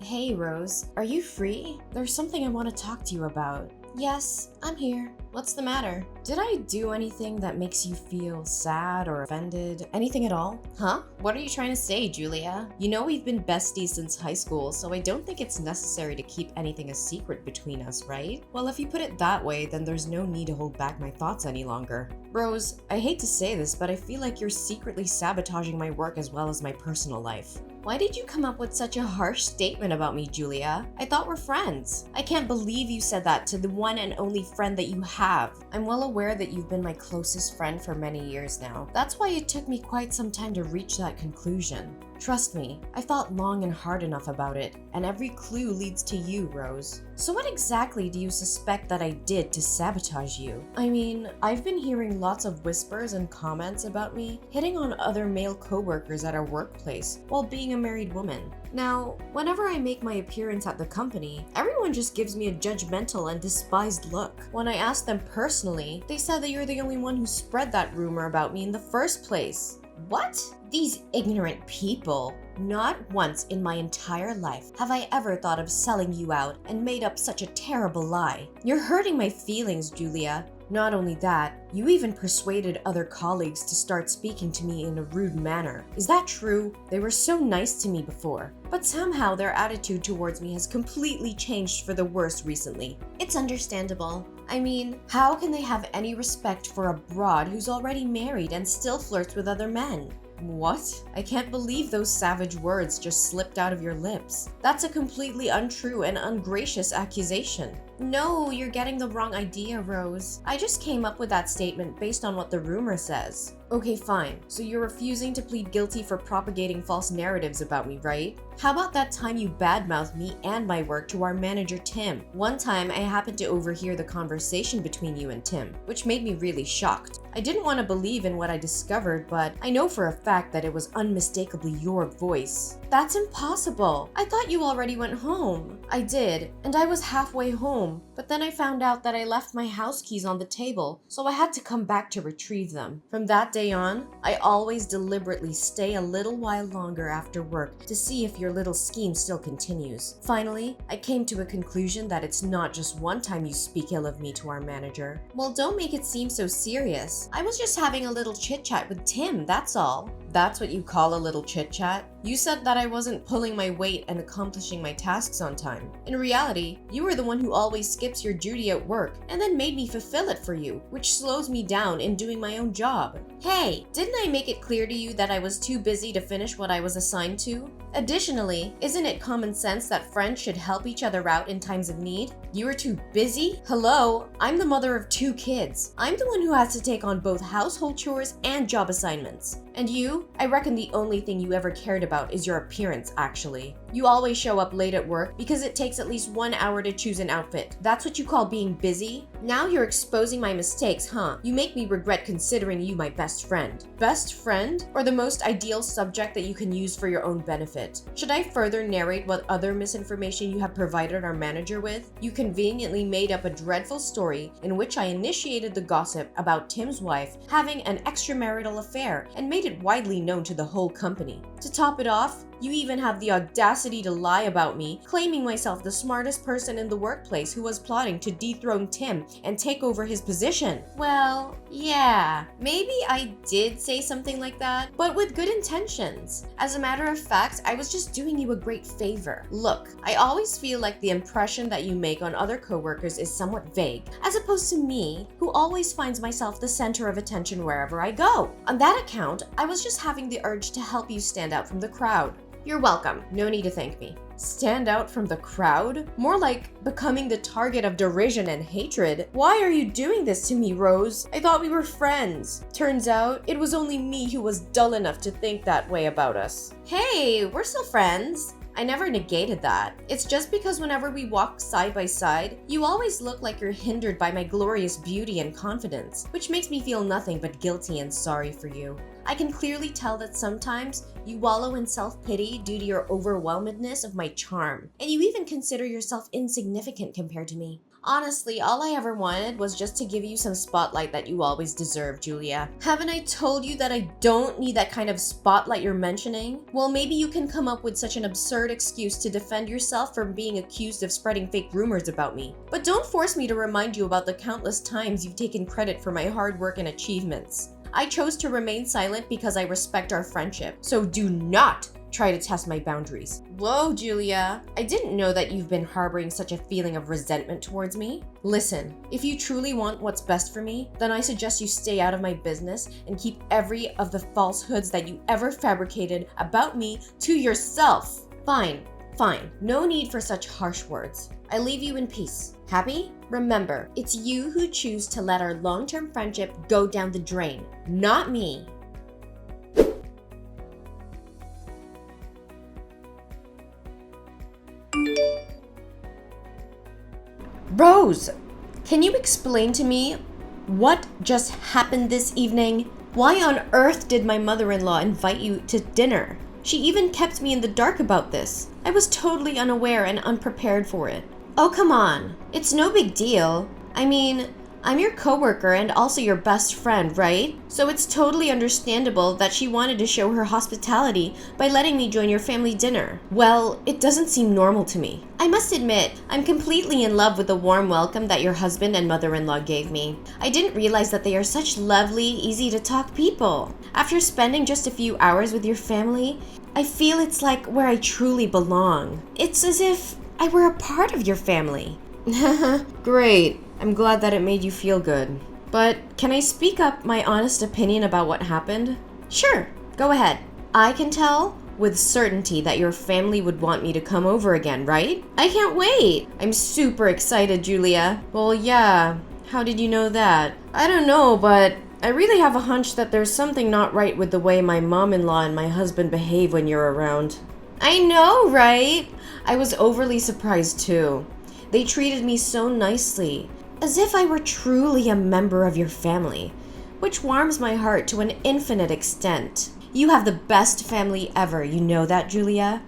Hey Rose, are you free? There's something I want to talk to you about. Yes, I'm here. What's the matter? Did I do anything that makes you feel sad or offended? Anything at all? Huh? What are you trying to say, Julia? You know we've been besties since high school, so I don't think it's necessary to keep anything a secret between us, right? Well, if you put it that way, then there's no need to hold back my thoughts any longer. Rose, I hate to say this, but I feel like you're secretly sabotaging my work as well as my personal life. Why did you come up with such a harsh statement about me, Julia? I thought we're friends. I can't believe you said that to the one and only friend that you have. I'm well aware that you've been my closest friend for many years now. That's why it took me quite some time to reach that conclusion. Trust me, I thought long and hard enough about it, and every clue leads to you, Rose. So what exactly do you suspect that I did to sabotage you? I mean, I've been hearing lots of whispers and comments about me hitting on other male coworkers at our workplace while being a married woman. Now, whenever I make my appearance at the company, everyone just gives me a judgmental and despised look. When I asked them personally, they said that you're the only one who spread that rumor about me in the first place. What? These ignorant people. Not once in my entire life have I ever thought of selling you out and made up such a terrible lie. You're hurting my feelings, Julia. Not only that, you even persuaded other colleagues to start speaking to me in a rude manner. Is that true? They were so nice to me before, but somehow their attitude towards me has completely changed for the worse recently. It's understandable. I mean, how can they have any respect for a broad who's already married and still flirts with other men? What? I can't believe those savage words just slipped out of your lips. That's a completely untrue and ungracious accusation. No, you're getting the wrong idea, Rose. I just came up with that statement based on what the rumor says. Okay, fine. So you're refusing to plead guilty for propagating false narratives about me, right? How about that time you badmouthed me and my work to our manager, Tim? One time, I happened to overhear the conversation between you and Tim, which made me really shocked. I didn't want to believe in what I discovered, but I know for a fact that it was unmistakably your voice. That's impossible. I thought you already went home. I did, and I was halfway home, but then I found out that I left my house keys on the table, so I had to come back to retrieve them. From that day on, I always deliberately stay a little while longer after work to see if your little scheme still continues. Finally, I came to a conclusion that it's not just one time you speak ill of me to our manager. Well, don't make it seem so serious. I was just having a little chit-chat with Tim, that's all. That's what you call a little chit-chat? You said that I wasn't pulling my weight and accomplishing my tasks on time. In reality, you were the one who always skips your duty at work and then made me fulfill it for you, which slows me down in doing my own job. Hey, didn't I make it clear to you that I was too busy to finish what I was assigned to? Additionally, isn't it common sense that friends should help each other out in times of need? You were too busy? Hello, I'm the mother of 2 kids. I'm the one who has to take on both household chores and job assignments. And you? I reckon the only thing you ever cared about is your appearance, actually. You always show up late at work because it takes at least 1 hour to choose an outfit. That's what you call being busy? Now you're exposing my mistakes, huh? You make me regret considering you my best friend. Best friend? Or the most ideal subject that you can use for your own benefit? Should I further narrate what other misinformation you have provided our manager with? You conveniently made up a dreadful story in which I initiated the gossip about Tim's wife having an extramarital affair and made it widely known to the whole company. To top it off, you even have the audacity to lie about me, claiming myself the smartest person in the workplace who was plotting to dethrone Tim and take over his position. Well, yeah, maybe I did say something like that, but with good intentions. As a matter of fact, I was just doing you a great favor. Look, I always feel like the impression that you make on other coworkers is somewhat vague, as opposed to me, who always finds myself the center of attention wherever I go. On that account, I was just having the urge to help you stand out from the crowd. You're welcome. No need to thank me. Stand out from the crowd? More like becoming the target of derision and hatred. Why are you doing this to me, Rose? I thought we were friends. Turns out, it was only me who was dull enough to think that way about us. Hey, we're still friends. I never negated that. It's just because whenever we walk side by side, you always look like you're hindered by my glorious beauty and confidence, which makes me feel nothing but guilty and sorry for you. I can clearly tell that sometimes you wallow in self-pity due to your overwhelmedness of my charm, and you even consider yourself insignificant compared to me. Honestly, all I ever wanted was just to give you some spotlight that you always deserve, Julia. Haven't I told you that I don't need that kind of spotlight you're mentioning? Well, maybe you can come up with such an absurd excuse to defend yourself from being accused of spreading fake rumors about me. But don't force me to remind you about the countless times you've taken credit for my hard work and achievements. I chose to remain silent because I respect our friendship, so do not try to test my boundaries. Whoa, Julia. I didn't know that you've been harboring such a feeling of resentment towards me. Listen, if you truly want what's best for me, then I suggest you stay out of my business and keep every of the falsehoods that you ever fabricated about me to yourself. Fine. No need for such harsh words. I leave you in peace. Happy? Remember, it's you who choose to let our long-term friendship go down the drain, not me. Rose, can you explain to me what just happened this evening? Why on earth did my mother-in-law invite you to dinner? She even kept me in the dark about this. I was totally unaware and unprepared for it. Oh, come on. It's no big deal. I mean, I'm your coworker and also your best friend, right? So it's totally understandable that she wanted to show her hospitality by letting me join your family dinner. Well, it doesn't seem normal to me. I must admit, I'm completely in love with the warm welcome that your husband and mother-in-law gave me. I didn't realize that they are such lovely, easy-to-talk people. After spending just a few hours with your family, I feel it's like where I truly belong. It's as if I were a part of your family. Great. I'm glad that it made you feel good. But can I speak up my honest opinion about what happened? Sure, go ahead. I can tell with certainty that your family would want me to come over again, right? I can't wait. I'm super excited, Julia. Well, yeah. How did you know that? I don't know, but I really have a hunch that there's something not right with the way my mom-in-law and my husband behave when you're around. I know, right? I was overly surprised too. They treated me so nicely, as if I were truly a member of your family, which warms my heart to an infinite extent. You have the best family ever, you know that, Julia?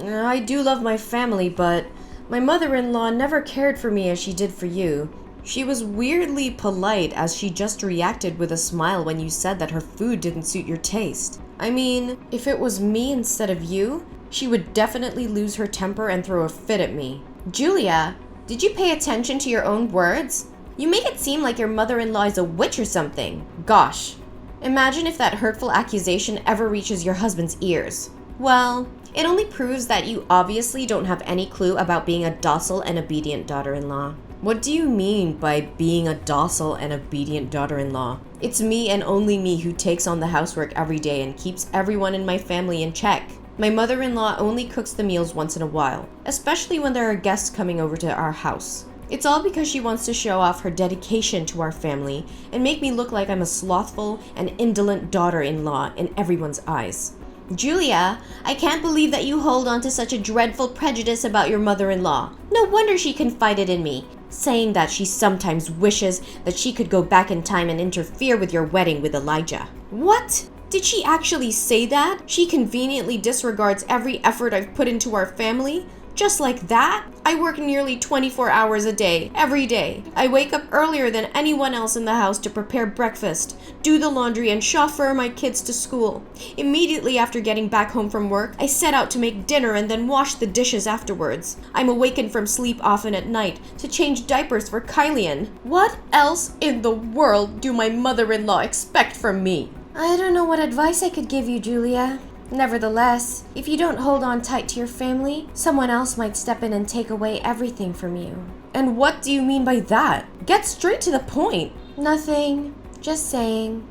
I do love my family, but my mother-in-law never cared for me as she did for you. She was weirdly polite as she just reacted with a smile when you said that her food didn't suit your taste. I mean, if it was me instead of you, she would definitely lose her temper and throw a fit at me. Julia, did you pay attention to your own words? You make it seem like your mother-in-law is a witch or something. Gosh, imagine if that hurtful accusation ever reaches your husband's ears. Well, it only proves that you obviously don't have any clue about being a docile and obedient daughter-in-law. What do you mean by being a docile and obedient daughter-in-law? It's me and only me who takes on the housework every day and keeps everyone in my family in check. My mother-in-law only cooks the meals once in a while, especially when there are guests coming over to our house. It's all because she wants to show off her dedication to our family and make me look like I'm a slothful and indolent daughter-in-law in everyone's eyes. Julia, I can't believe that you hold on to such a dreadful prejudice about your mother-in-law. No wonder she confided in me, saying that she sometimes wishes that she could go back in time and interfere with your wedding with Elijah. What? Did she actually say that? She conveniently disregards every effort I've put into our family? Just like that? I work nearly 24 hours a day, every day. I wake up earlier than anyone else in the house to prepare breakfast, do the laundry, and chauffeur my kids to school. Immediately after getting back home from work, I set out to make dinner and then wash the dishes afterwards. I'm awakened from sleep often at night to change diapers for Kylian. What else in the world do my mother-in-law expect from me? I don't know what advice I could give you, Julia. Nevertheless, if you don't hold on tight to your family, someone else might step in and take away everything from you. And what do you mean by that? Get straight to the point. Nothing. Just saying.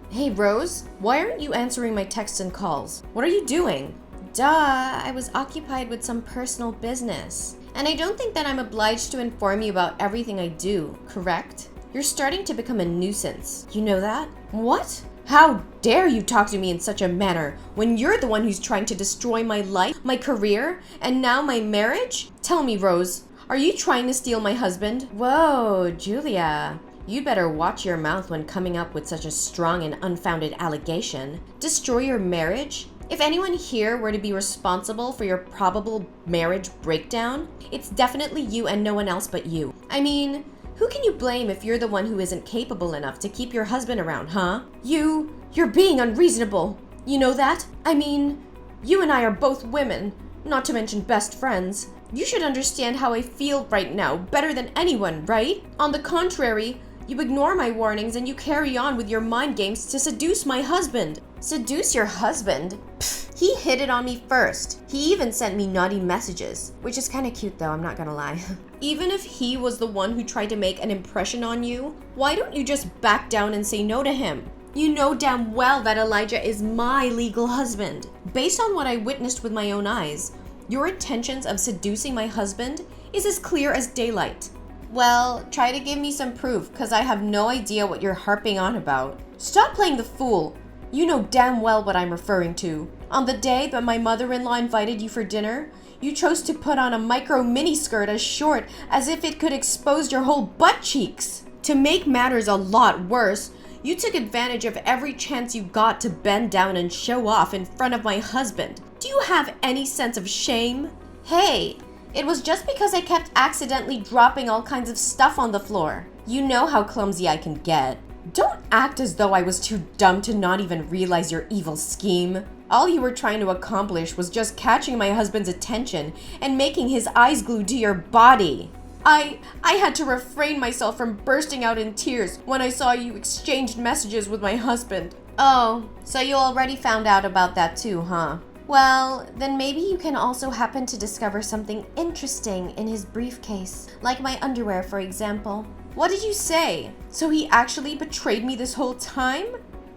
Hey, Rose, why aren't you answering my texts and calls? What are you doing? Duh, I was occupied with some personal business. And I don't think that I'm obliged to inform you about everything I do, correct? You're starting to become a nuisance. You know that? What? How dare you talk to me in such a manner when you're the one who's trying to destroy my life, my career, and now my marriage? Tell me, Rose, are you trying to steal my husband? Whoa, Julia. You better watch your mouth when coming up with such a strong and unfounded allegation. Destroy your marriage? If anyone here were to be responsible for your probable marriage breakdown, it's definitely you and no one else but you. I mean, who can you blame if you're the one who isn't capable enough to keep your husband around, huh? You're being unreasonable. You know that? I mean, you and I are both women, not to mention best friends. You should understand how I feel right now better than anyone, right? On the contrary, you ignore my warnings and you carry on with your mind games to seduce my husband. Seduce your husband? Pfft, he hit it on me first. He even sent me naughty messages, which is kind of cute though, I'm not gonna lie. Even if he was the one who tried to make an impression on you, why don't you just back down and say no to him? You know damn well that Elijah is my legal husband. Based on what I witnessed with my own eyes, your intentions of seducing my husband is as clear as daylight. Well, try to give me some proof, because I have no idea what you're harping on about. Stop playing the fool. You know damn well what I'm referring to. On the day that my mother-in-law invited you for dinner, you chose to put on a micro miniskirt as short as if it could expose your whole butt cheeks. To make matters a lot worse, you took advantage of every chance you got to bend down and show off in front of my husband. Do you have any sense of shame? Hey, it was just because I kept accidentally dropping all kinds of stuff on the floor. You know how clumsy I can get. Don't act as though I was too dumb to not even realize your evil scheme. All you were trying to accomplish was just catching my husband's attention and making his eyes glued to your body. I had to refrain myself from bursting out in tears when I saw you exchanged messages with my husband. Oh, so you already found out about that too, huh? Well, then maybe you can also happen to discover something interesting in his briefcase, like my underwear, for example. What did you say? So he actually betrayed me this whole time?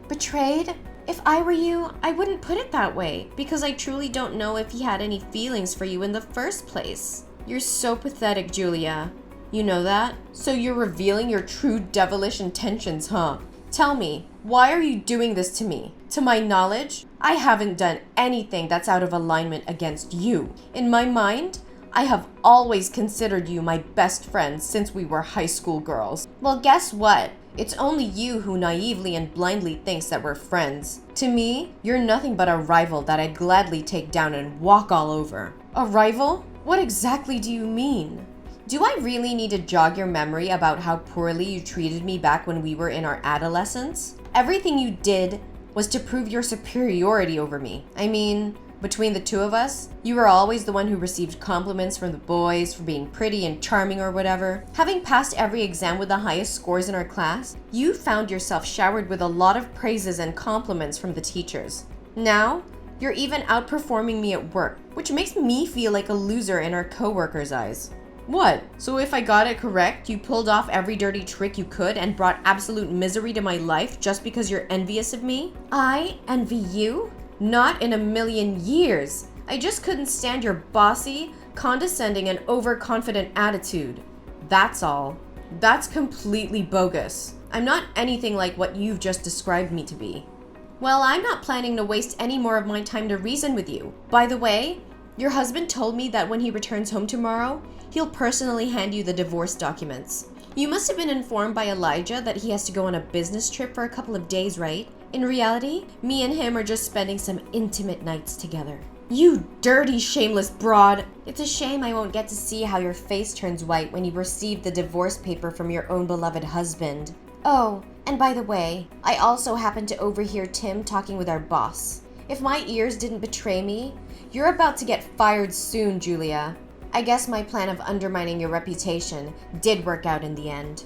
Betrayed? If I were you, I wouldn't put it that way, because I truly don't know if he had any feelings for you in the first place. You're so pathetic, Julia. You know that? So you're revealing your true devilish intentions, huh? Tell me, why are you doing this to me? To my knowledge, I haven't done anything that's out of alignment against you. In my mind, I have always considered you my best friend since we were high school girls. Well, guess what? It's only you who naively and blindly thinks that we're friends. To me, you're nothing but a rival that I'd gladly take down and walk all over. A rival? What exactly do you mean? Do I really need to jog your memory about how poorly you treated me back when we were in our adolescence? Everything you did was to prove your superiority over me. I mean, between the two of us, you were always the one who received compliments from the boys for being pretty and charming or whatever. Having passed every exam with the highest scores in our class, you found yourself showered with a lot of praises and compliments from the teachers. Now, you're even outperforming me at work, which makes me feel like a loser in our coworkers' eyes. What? So if I got it correct, you pulled off every dirty trick you could and brought absolute misery to my life just because you're envious of me? I envy you? Not in a million years. I just couldn't stand your bossy, condescending, and overconfident attitude. That's all. That's completely bogus. I'm not anything like what you've just described me to be. Well, I'm not planning to waste any more of my time to reason with you. By the way, your husband told me that when he returns home tomorrow, he'll personally hand you the divorce documents. You must have been informed by Elijah that he has to go on a business trip for a couple of days, right? In reality, me and him are just spending some intimate nights together. You dirty, shameless broad! It's a shame I won't get to see how your face turns white when you receive the divorce paper from your own beloved husband. Oh, and by the way, I also happened to overhear Tim talking with our boss. If my ears didn't betray me, you're about to get fired soon, Julia. I guess my plan of undermining your reputation did work out in the end.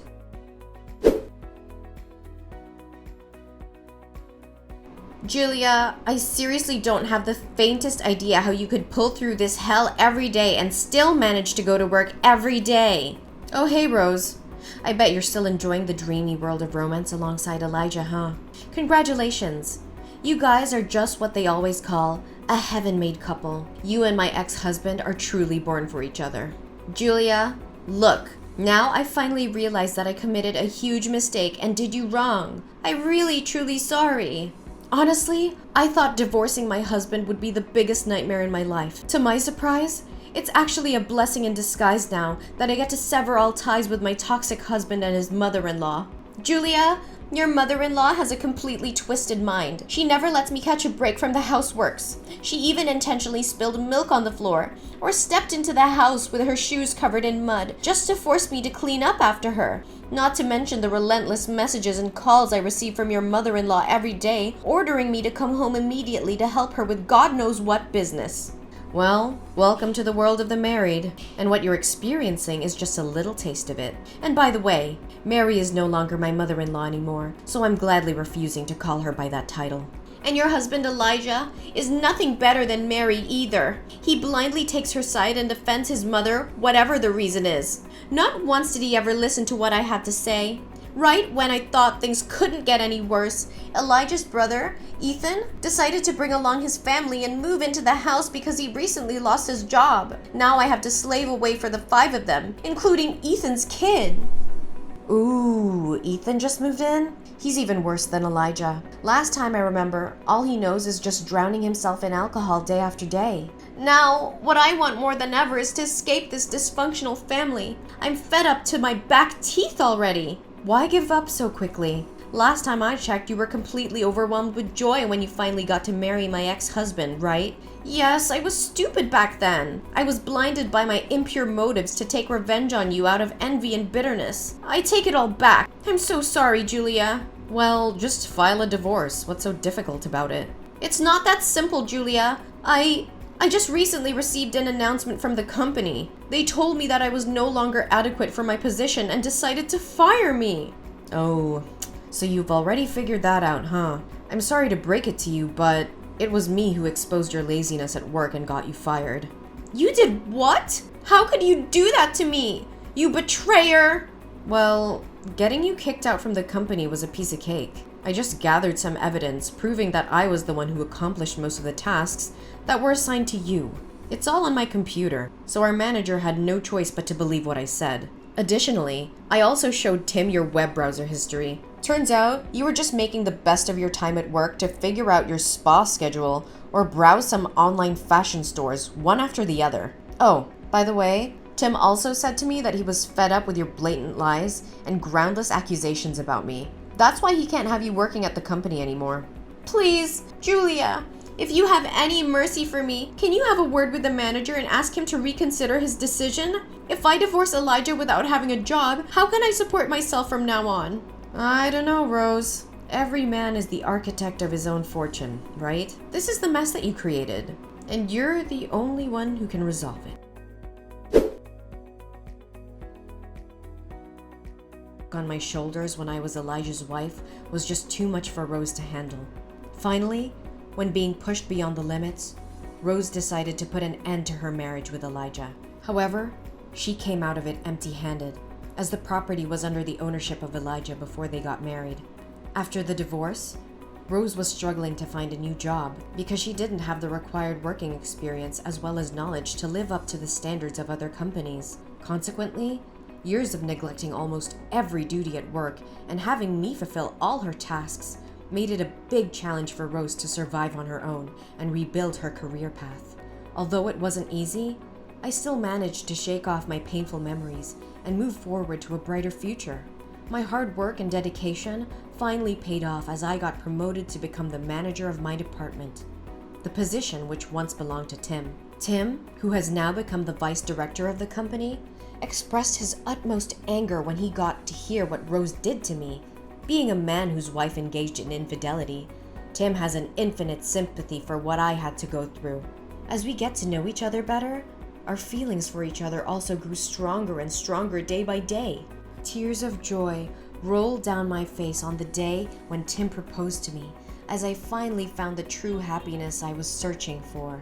Julia, I seriously don't have the faintest idea how you could pull through this hell every day and still manage to go to work every day. Oh, hey, Rose. I bet you're still enjoying the dreamy world of romance alongside Elijah, huh? Congratulations. You guys are just what they always call a heaven-made couple. You and my ex-husband are truly born for each other. Julia, look. Now I finally realized that I committed a huge mistake and did you wrong. I'm really, truly sorry. Honestly, I thought divorcing my husband would be the biggest nightmare in my life. To my surprise, It's actually a blessing in disguise now that I get to sever all ties with my toxic husband and his mother-in-law. Julia, your mother-in-law has a completely twisted mind. She never lets me catch a break from the houseworks. She even intentionally spilled milk on the floor or stepped into the house with her shoes covered in mud just to force me to clean up after her. Not to mention the relentless messages and calls I receive from your mother-in-law every day, ordering me to come home immediately to help her with God knows what business. Well, welcome to the world of the married, and what you're experiencing is just a little taste of it. And by the way, Mary is no longer my mother-in-law anymore, so I'm gladly refusing to call her by that title. And your husband Elijah is nothing better than Mary either. He blindly takes her side and defends his mother, whatever the reason is. Not once did he ever listen to what I had to say. Right when I thought things couldn't get any worse, Elijah's brother, Ethan, decided to bring along his family and move into the house because he recently lost his job. Now I have to slave away for the 5 of them, including Ethan's kid. Ooh, Ethan just moved in? He's even worse than Elijah. Last time I remember, all he knows is just drowning himself in alcohol day after day. Now, what I want more than ever is to escape this dysfunctional family. I'm fed up to my back teeth already. Why give up so quickly? Last time I checked, you were completely overwhelmed with joy when you finally got to marry my ex-husband, right? Yes, I was stupid back then. I was blinded by my impure motives to take revenge on you out of envy and bitterness. I take it all back. I'm so sorry, Julia. Well, just file a divorce. What's so difficult about it? It's not that simple, Julia. I just recently received an announcement from the company. They told me that I was no longer adequate for my position and decided to fire me. Oh, so you've already figured that out, huh? I'm sorry to break it to you, but it was me who exposed your laziness at work and got you fired. You did what? How could you do that to me? You betrayer! Well, getting you kicked out from the company was a piece of cake. I just gathered some evidence proving that I was the one who accomplished most of the tasks that were assigned to you. It's all on my computer, so our manager had no choice but to believe what I said. Additionally, I also showed Tim your web browser history. Turns out, you were just making the best of your time at work to figure out your spa schedule or browse some online fashion stores, one after the other. Oh, by the way, Tim also said to me that he was fed up with your blatant lies and groundless accusations about me. That's why he can't have you working at the company anymore. Please, Julia, if you have any mercy for me, can you have a word with the manager and ask him to reconsider his decision? If I divorce Elijah without having a job, how can I support myself from now on? I don't know, Rose. Every man is the architect of his own fortune, right? This is the mess that you created, and you're the only one who can resolve it. On my shoulders when I was Elijah's wife was just too much for Rose to handle. Finally, when being pushed beyond the limits, Rose decided to put an end to her marriage with Elijah. However, she came out of it empty-handed, as the property was under the ownership of Elijah before they got married. After the divorce, Rose was struggling to find a new job because she didn't have the required working experience as well as knowledge to live up to the standards of other companies. Consequently, years of neglecting almost every duty at work and having me fulfill all her tasks made it a big challenge for Rose to survive on her own and rebuild her career path. Although it wasn't easy, I still managed to shake off my painful memories and move forward to a brighter future. My hard work and dedication finally paid off as I got promoted to become the manager of my department, the position which once belonged to Tim. Tim, who has now become the vice director of the company, expressed his utmost anger when he got to hear what Rose did to me. Being a man whose wife engaged in infidelity, Tim has an infinite sympathy for what I had to go through. As we get to know each other better, our feelings for each other also grew stronger and stronger day by day. Tears of joy rolled down my face on the day when Tim proposed to me, as I finally found the true happiness I was searching for.